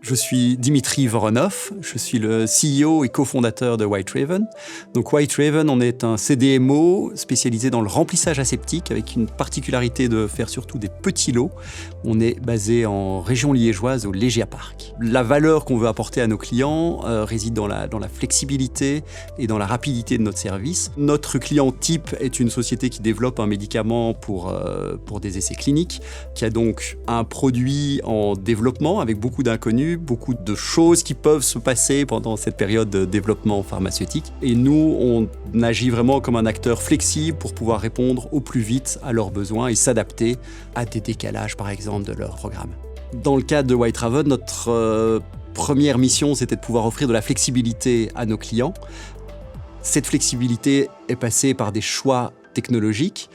Je suis Dimitri Voronov, je suis le CEO et cofondateur de White Raven. Donc White Raven, on est un CDMO spécialisé dans le remplissage aseptique avec une particularité de faire surtout des petits lots. On est basé en région liégeoise au Legia Park. La valeur qu'on veut apporter à nos clients réside dans la flexibilité et dans la rapidité de notre service. Notre client type est une société qui développe un médicament pour des essais cliniques, qui a donc un produit en développement avec beaucoup d'inconnus, beaucoup de choses qui peuvent se passer pendant cette période de développement pharmaceutique. Et nous, on agit vraiment comme un acteur flexible pour pouvoir répondre au plus vite à leurs besoins et s'adapter à des décalages, par exemple, de leur programme. Dans le cadre de White Raven, notre première mission, c'était de pouvoir offrir de la flexibilité à nos clients. Cette flexibilité est passée par des choix technologiques.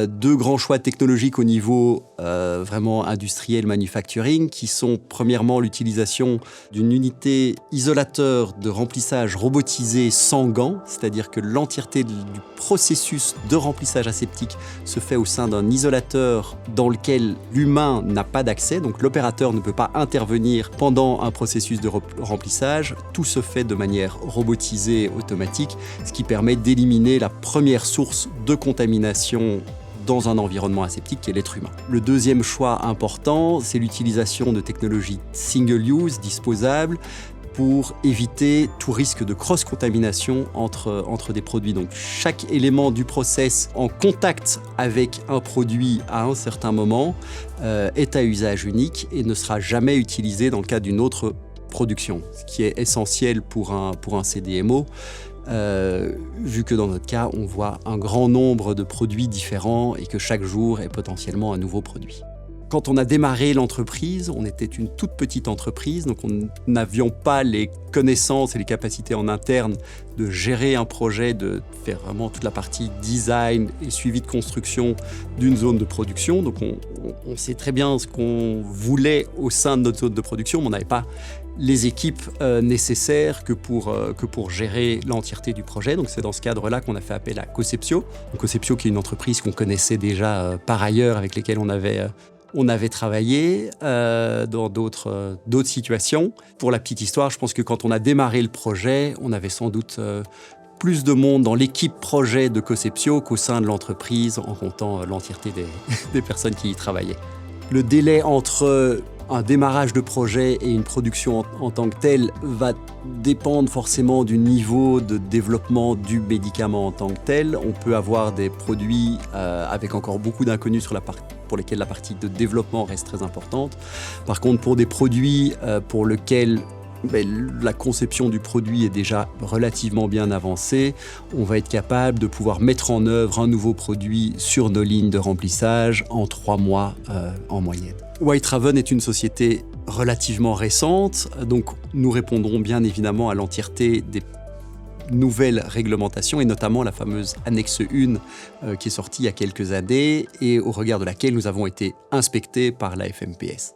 Deux grands choix technologiques au niveau vraiment industriel manufacturing qui sont premièrement l'utilisation d'une unité isolateur de remplissage robotisée sans gants, c'est-à-dire que l'entièreté du processus de remplissage aseptique se fait au sein d'un isolateur dans lequel l'humain n'a pas d'accès, donc l'opérateur ne peut pas intervenir pendant un processus de remplissage. Tout se fait de manière robotisée, automatique, ce qui permet d'éliminer la première source de contamination dans un environnement aseptique qui est l'être humain. Le deuxième choix important, c'est l'utilisation de technologies single-use, disposables, pour éviter tout risque de cross-contamination entre des produits. Donc chaque élément du process en contact avec un produit à un certain moment est à usage unique et ne sera jamais utilisé dans le cadre d'une autre production, ce qui est essentiel pour un CDMO. Vu que dans notre cas, on voit un grand nombre de produits différents et que chaque jour est potentiellement un nouveau produit. Quand on a démarré l'entreprise, on était une toute petite entreprise, donc on n'avions pas les connaissances et les capacités en interne de gérer un projet, de faire vraiment toute la partie design et suivi de construction d'une zone de production. Donc on sait très bien ce qu'on voulait au sein de notre zone de production, mais on n'avait pas les équipes nécessaires que pour gérer l'entièreté du projet. Donc c'est dans ce cadre-là qu'on a fait appel à Cocepsio. Donc, Cocepsio qui est une entreprise qu'on connaissait déjà par ailleurs, avec lesquelles on avait travaillé dans d'autres situations. Pour la petite histoire, je pense que quand on a démarré le projet, on avait sans doute plus de monde dans l'équipe projet de Cocepsio qu'au sein de l'entreprise, en comptant l'entièreté des personnes qui y travaillaient. Le délai entre un démarrage de projet et une production en tant que telle va dépendre forcément du niveau de développement du médicament en tant que tel. On peut avoir des produits avec encore beaucoup d'inconnus pour lesquels la partie de développement reste très importante. Par contre, pour des produits pour lesquels la conception du produit est déjà relativement bien avancée, on va être capable de pouvoir mettre en œuvre un nouveau produit sur nos lignes de remplissage en 3 mois en moyenne. White Raven est une société relativement récente, donc nous répondrons bien évidemment à l'entièreté des nouvelles réglementations et notamment la fameuse annexe 1 qui est sortie il y a quelques années et au regard de laquelle nous avons été inspectés par la FMPS.